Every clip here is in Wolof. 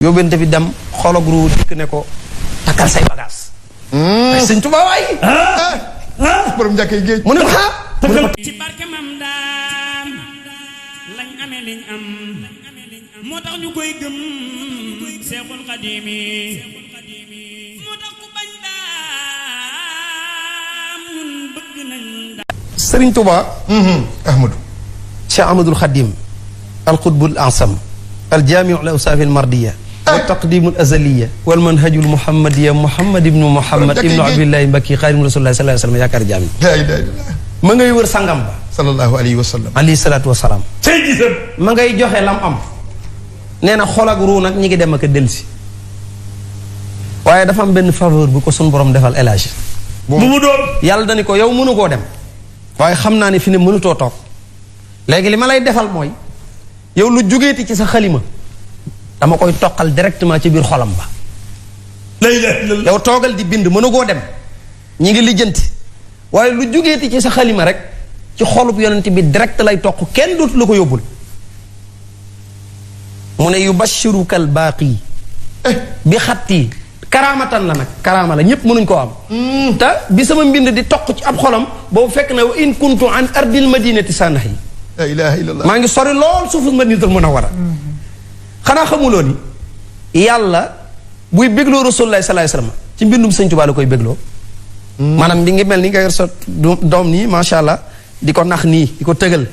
yóbbente bi dem xolog ru dikk ne ko takkal say bagaas. ay sëñ Tuubaa waay. borom njëkkee géej. mu ne ko ci barke mam daam lañ amee liñ am moo tax ñu koy gëm Seexul Xadiimi moo tax ku bañ daam ñun bëgg nañ daam. Sëriñ Tuubaa. Ahmadou. Cheikh Ahmadul Xadim. alqutbul ansam. aljaamiu al awsaafi al mardiya. wa taqdimul azaliya. wal manhajul muhammadiya Muhammad ibnu Muhammad ibnu Abdillahi Mbakki xaadimu rasulillahi sallallahu alayhi wa sallam yaakaar jaam yi. laa ilaaha illallaah. ma ngay wër sangam ba. sallallahu alayhi wa sallam. alayhi salaatu wa salaam. ma ngay joxe lam am. nee na xol ak ruu nag ñi ngi dem ak a dellusi. waaye dafa am benn faveur bu ko sunu borom defal élage. bu mu doon. yàlla dani ko yow mënu koo dem. waaye xam naa ne fi ne mënutoo toog. léegi li ma lay defal mooy. yow lu jógeeti ci sa xalima. dama koy toqal directement ci biir xolam ba. yow toogal di bind mënu koo dem. ñi ngi lijjanti. waaye lu jógeeti ci sa xalima rek. ci xolub yonent bi direct lay toq kenn dootu la ko yóbbul. mu ne yubashiruka al baaqi bi xatti karaamatan la nag karaama la ñépp mënuñ koo am. te bi sama mbind di toq ci ab xolam boobu fekk na wa in kuntu an ardil madinati sanahi. laa ilaaha illallaah. maa ngi sori lool suufu madinatul munawwara. xanaa xamuloo ni yàlla buy bégloo rasulullaahi sallallaahu alayhi wa sallam ci mbindum sëñ Tuubaa la koy bégloo. maanaam bi ngi mel ni nga yor sa doom nii macha allah di ko nax nii di ko tëgal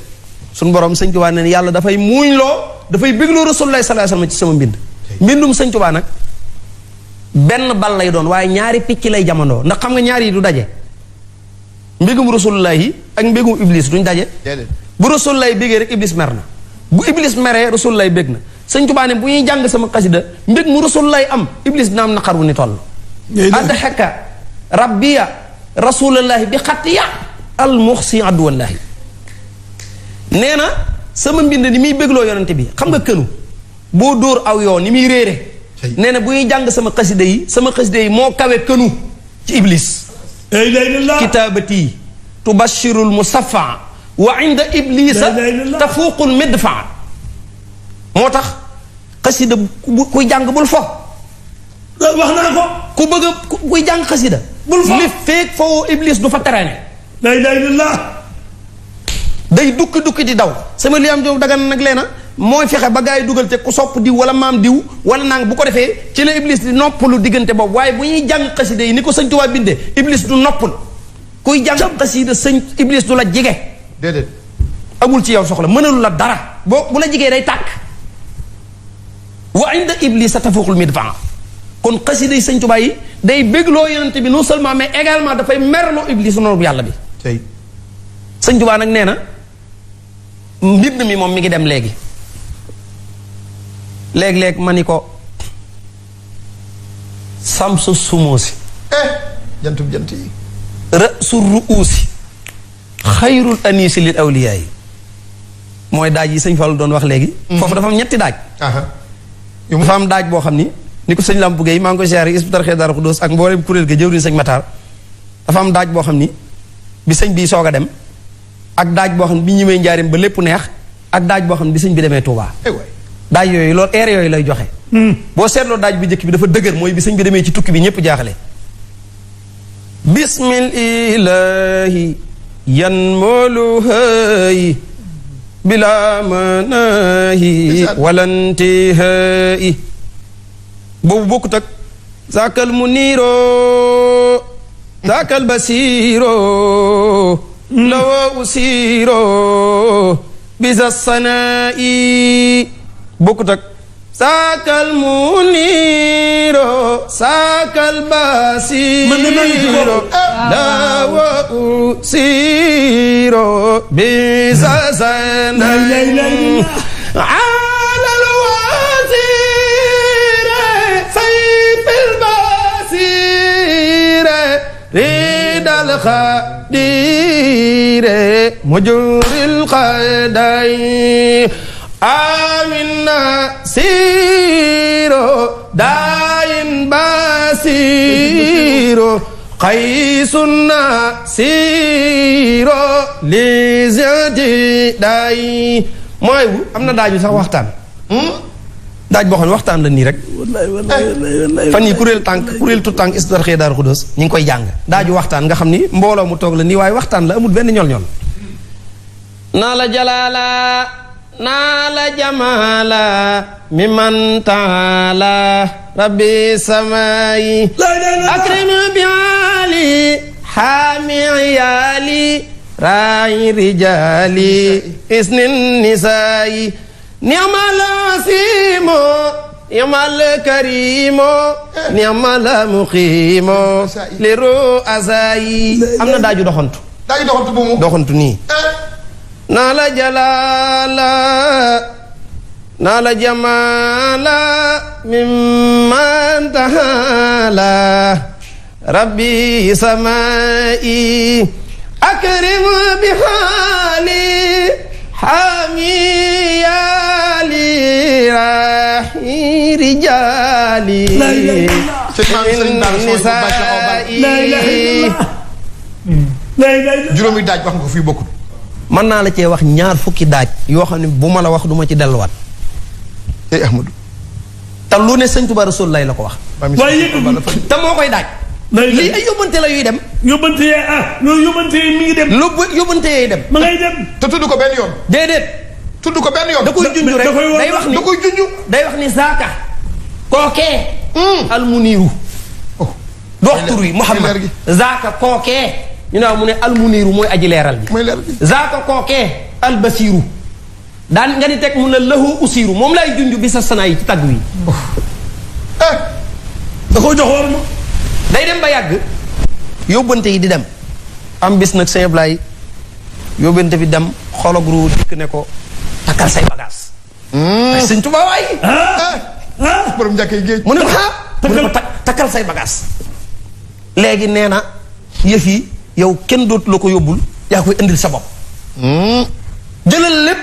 suñu borom sëñ Tuubaa ne yàlla dafay muuñ loo dafay bégloo rasulullaahi sallallaahu alayhi wa sallam ci sama mbind. mbindum sëñ Tuubaa nag benn bal lay doon waaye ñaari picc lay jamandoo ndax xam nga ñaari yi du daje. mbégum rasulullaahi ak mbégum iblis duñ daje. bu rasulullaahi bégee rek iblis mer na bu iblis meree rasulullaahi bég na. sëñ Tuubaa ne bu ñuy jàng sama xasida mbég mu rasulullaahi am iblis dina am naqar wu ni toll. adhaka rabbiya rasulullaahi bi xattiya al muxsi adduwallaahi. nee na sama mbind ni muy bégloo yonente bi xam nga kënu boo dóor aw yoon ni muy réere. nee na bu ñuy jàng sama xasida yi moo kawe kënu ci iblis. kitaabati tubashirul musaffa wa inda iblisa tafuuqul midfa. moo tax xasida kuy jàng bul fo. wax naa ko. ku bëgg a kuy jàng xasida. bul fo li feeg foo iblis du fa teraane. la ilaha illallah. day dukki di daw. sama li am jow dagan nag leena mooy fexe ba gaa yi dugal te ku sopp diw wala maam diw wala nang bu ko defee ci la iblis di noppalu diggante boobu waaye bu ñuy jàng xasida yi ni ko sëñ Tuubaa bindee iblis du noppal. kuy jàng xasida sëñ iblis du la jige. déedéet. amul ci yow soxla mënalu la dara boo bu la jigee day tàkk. wa inda iblisa tafuuqul midfa. kon xasida yi sëñ Tuubaa yi day bégloo yonent bi non seulement mais également dafay merloo iblis noonu yàlla bi. tey. sëñ Tuubaa nag nee na mbind mi moom mi ngi dem léegi. léeg-léeg ma ni ko samsu sumoosi. jantub jant yi. rësu ruusi. xayrul anisi lil awliyaa yi. mooy daaj yi sëñ Fallu doon wax léegi. foofu dafa am ñetti daaj. dafa am daaj boo xam ni ko sëñ Lamp Gueye maa ngi koy siyaare Hizbut Tarqiyyah Daaru Xudoos ak mboolem kuréel ga jëwriñ sëñ Matar. dafa am daaj boo xam ni bi sëñ bii soog a dem ak daaj boo xam ne bi ñëwee njaarim ba lépp neex ak daaj boo xam ne bi sëñ bi demee Touba. daaj yooyu loolu air yooyu lay joxe. boo seetloo daaj bi njëkk bi dafa dëgër mooy bi sëñ bi demee ci tukki bi ñëpp jaaxale. bismillahi yan moolu hëy bila manahi walantihayi boobu bokkut ak zaakal mu niiro zaakal basiiro lawa usiiro bisa sanaa'i bokkut ak zaakal mu niiro zaakal basiiro lawa usiiro bisa sanaa'i alal wasiire sayfil basiire ridal xadire mujuril xaday amina siro dayin basiro xaysunna siro lisati day mooy am na daaju sax waxtaan daaj boo xam ne waxtaan la nii rek. fan yi kuréel tu tànk Hizbut Tarqiyyah Daaru Xudoos ñu ngi koy jàng daaju waxtaan nga xam ni mbooloo mu toog la nii waaye waxtaan la amul benn ñol-ñol. naa la jalaala naa la jamaala mi man taala rabbi samaayi akrim bi ali xaami yaali raayi rijaali isnin nisaayi ni'mal asiimo ni'mal kariimo ni'mal muqiimo li ru'asaayi am na daaju doxantu bu mu doxantu nii naa la jalaala naa la jamaala mimman tahala rabbi samaa'i akrim bi haali xaami yaali raahi rijaali juróomi daaj wax nga ko fii bokkul. mën naa la cee wax ñaar fukki daaj yoo xam ne bu ma la wax du ma ci delluwaat. tey Ahmadou. te lu ne sëñ Tuubaa Rasuulullaah la ko wax. waaye te moo koy daaj. lii ay yóbbante la yuy dem. yóbbante yee loolu yóbbante yi mi ngi dem. yóbbante yee dem. ma ngay dem. te tudd ko benn yoon. déedéet. tudd ko benn yoon. da koy junj rek day wax ni da koy junj. day wax ni zaaka. kookee. almuniiru. dox tur wi Muhammad zaaka kookee. ñu ne mu ne almuniiru mooy aji leeral ji. mooy leeral ji. zaaka kookee albasiiru. daan nga ni teg mu ne lahu usiiru moom laay junj bi sa sanaa yi ci tagg wi. da koo jox war ma. day dem ba yàgg. yóbbante yi di dem. am bis nag sëñ Ablaay yóbbante bi dem xologru dikk ne ko takkal say bagaas. ay sëñ Tuubaa waay. borom njàkkee géej. mu ne ko takkal say bagaas. léegi nee na yëf yi yow kenn dootu la ko yóbbul yaa koy indil sa bopp. jëlal lépp.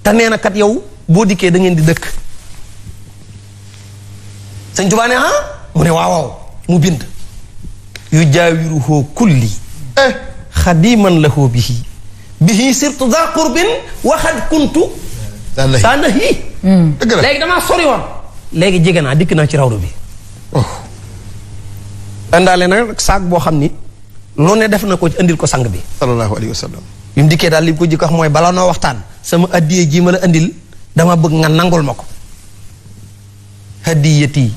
te nee na kat yow boo dikkee da ngeen di dëkk. sëñ Tuubaa ne mu ne waaw mu bind. yu jaawiruhoo kulli. xadiman lahoo bihi sirtu daa qurbin waxad kuntu. saa nahi. dëgg la léegi damaa sori woon. léegi jege naa dikk naa ci rawdu bi. indaale nag saak boo xam ni loo ne def na ko indil ko sang bi. sallallahu alayhi wa sallam. bi mu dikkee daal li mu ko jëkk wax mooy bala noo waxtaan. sama addiyee ji ma la indil dama bëgg nga nangul ma ko. hadiyati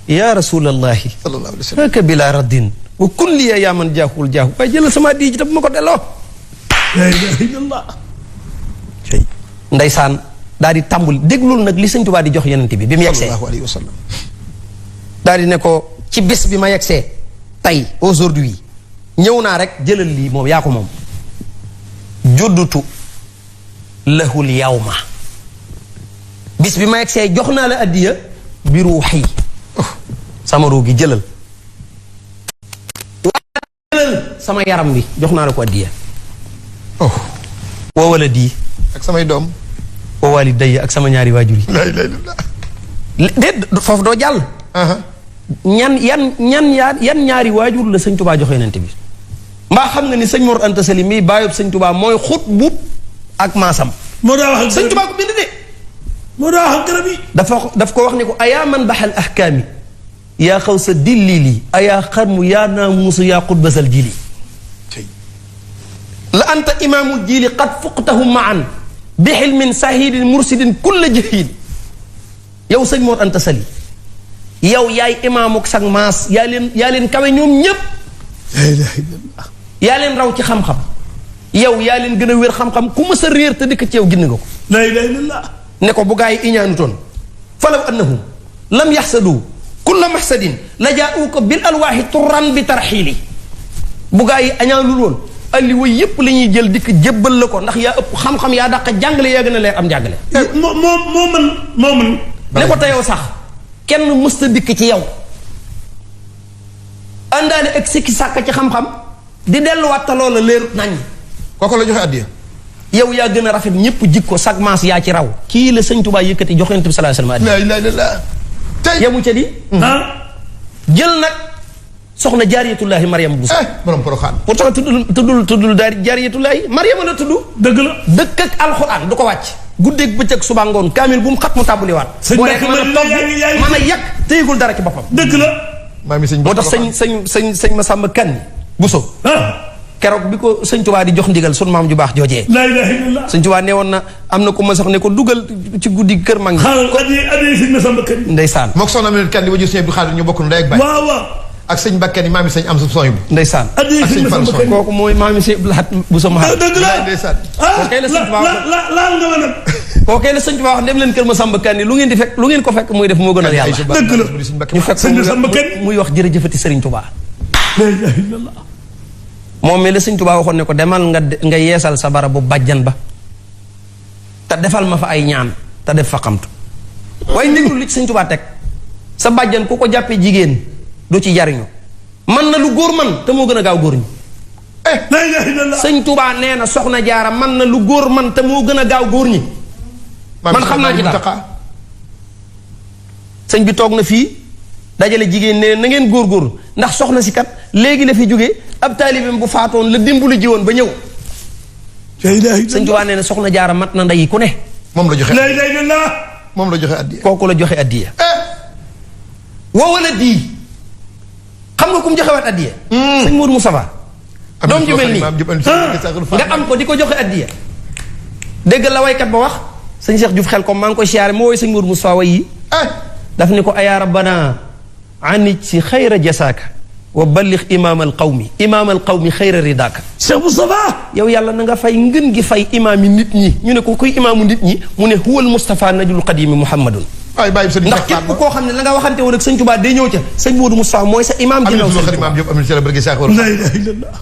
yaa rasulallahi. sallallahu alayhi wa sallam. haka bila raddin wa kulliya yaa man jaaxul jaaxu waaye jëlal sama addiye ji te bu ma ko delloo. la ilaha illallah. ndeysaan daal di tàmbul déglul nag li sëñ Tuubaa di jox yenente bi bi mu yegsee. sallallahu alayhi wa sallam. daal di ne ko ci bés bi ma yegsee tey aujourd'hui ñëw naa rek jëlal lii moom yaa ko moom. juddutu lahul yawma bis bi ma yegsee jox naa la addiya bi ruuxi sama ruu gi jëlal. sama yaram bi jox naa la ko addiya. wa waladi ak samay doom. wa walidayya ak sama ñaari waajur yi. la ilaha illallah. déet foofu doo jàll. yan ñaari waajur la sëñ Tuubaa jox yonent bi. mbaa xam nga ni sëñ Mor Anta Sali mii bàyyub sëñ Tuubaa mooy xut bu ak maasam. moo daa wax ak sëñ Tuubaa ko bind de. moo daa wax ak garab yi. daf ko wax ne ko ayaa man baxal ahkaami yaa xaw sa dillili ayaa xarmu yaa naamuusu yaa xutbasal jili la anta imaamul jili qad fuqtahu maan bi xilmin sahidin mursidin kulla jahil yow sëñ Mor Anta Sali yow yaay imaamuk sag maas yaa leen kawe ñoom ñépp. la ilaha illallah. yaa leen raw ci xam-xam yow yaa leen gën a wér xam-xam ku ma sa réer te dikk ci yow ginn nga ko. la ilaha illallah. ne ko bu gaa yi iñaanutoon falaw annahum lam yaxsadu kulla maxsadin la jaauka bil alwaaxi turan bi tarxiili bu gaa yi añaanul woon alliwa yépp la ñuy jël dikk jébbal la ko ndax yaa ëpp xam-xam yaa dàq jàngale yaa gën a leer am jàngale. moo mën. ne ko te yow sax kenn mësta dikk ci yow àndaale ak sikki sàkk ci xam-xam di delluwaat ta loola leer nañ. kooku la joxe addiya. yow yaa gën a rafet ñëpp jikko sag maas yaa ci raw kii la sëñ Tuubaa yëkkati jox Yonent bi sallallahu alayhi wasallam. la ilaha illallah. tey yemu ca di. jël nag soxna jaariyatullaahi Mariam Bousso. borom Porokhane. pourtant tuddul jaariyatullaahi Mariam la tudd. dëgg la dëkk ak alxuraan du ko wàcc. guddeeg bëccëg suba ngoon kaamil bu mu xat mu tàbbuliwaat. sëñ Mbacke mën a yàq téyegul dara ci boppam. dëgg la. maa mi sëñ moo tax sëñ Masamba Kan Buso keroog bi ko sëñ Tuubaa di jox ndigal sunu maam ju baax joojee. la ilaha illallah. sëñ Tuubaa nee woon na am na ku ma sax ne ko dugal ci guddi kër mag ñi. xaaral addi sëñ Masamba Kan. ndeysaan. mook soxna Aminata Kan li ma jur sëñ Abdou Xaadir ñu bokk ndey ak baay. waaw waaw. ak sëñ Mbacke ni maam mi sëñ am sa sooy bu. ndeysaan. addi sëñ Masamba Kan. kooku mooy maam mi sëñ Lahat Buso ma dëgg la. ndeysaan. kookee la sëñ Tuubaa laal nga ma nag. kookee la sëñ Tuubaa wax dem leen kër Masamba Kan lu ngeen di fekk lu ngeen ko fekk muy def moo gën a yàlla. dëgg la ñu fekk sëñ Masamba Kan muy wax jërëjëfati Sëriñ Tuubaa. la ilaha illallah. moom mi la sëñ Tuubaa waxoon ne ko demal nga yeesal sa bara bu bàjjan ba te defal ma fa ay ñaan te def fa xamtu waaye déglu li ci sëñ Tuubaa teg sa bàjjan ku ko jàppee jigéen du ci jariñu man na lu góor man te moo gën a gaaw góor ñi. la ilaha illallah. sëñ Tuubaa nee na soxna jaara man na lu góor man te moo gën a gaaw góor ñi. man xam naa ci dara sëñ bi toog na fii dajale jigéen ne na ngeen góorgóorlu ndax soxna si kat léegi la fi jógee ab taalibeem bu faatoon la dimbali ji woon ba ñëw. sëñ Tuubaa nee na soxna jaara mat na ndey ku ne. moom la joxe la ilaha illallah. moom la joxe addiya. kooku la joxe addiya. wowala dii xam nga ku mu joxewaat addiya. sëñ Mourou Moustapha. doom ju mel nii nga am ko di ko joxe addiya. dégg la waykat ba wax sëñ Cheikh Diouf xel ko maa ngi koy siyaare moo woy sëñ Mourou Moustapha way yi. daf ni ko ayaa rabbana anij si xayra jasaaka wa ballix imaamal qawmi xayra ridaaka. Cheikh Moustapha. yow yàlla na nga fay ngën gi fay imaam yi nit ñi ñu ne ko kuy imaamu nit ñi mu ne huwal Moustapha najul qadimi Muhammadun. waay bàyyi sëñ ndax képp koo xam ne la nga waxante woon ak sëñ Tuubaa day ñëw ca sëñ Moodu Moustapha mooy sa imaam. ginnaaw sëñ Tuubaa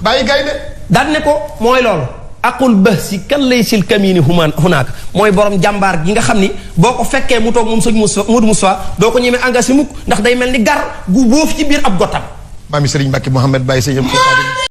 bàyyi gay de. daan ne ko mooy loolu. aqul ba si kan lay sil kamini hunaaka mooy borom jàmbaar gi nga xam ni boo ko fekkee mu toog moom sëñ Moodu Moustapha doo ko ñemee engagé mukk ndax day mel ni gar gu boof ci biir ab gotam. maami Sëriñ Mbàkke Mouhamed Baye sëñ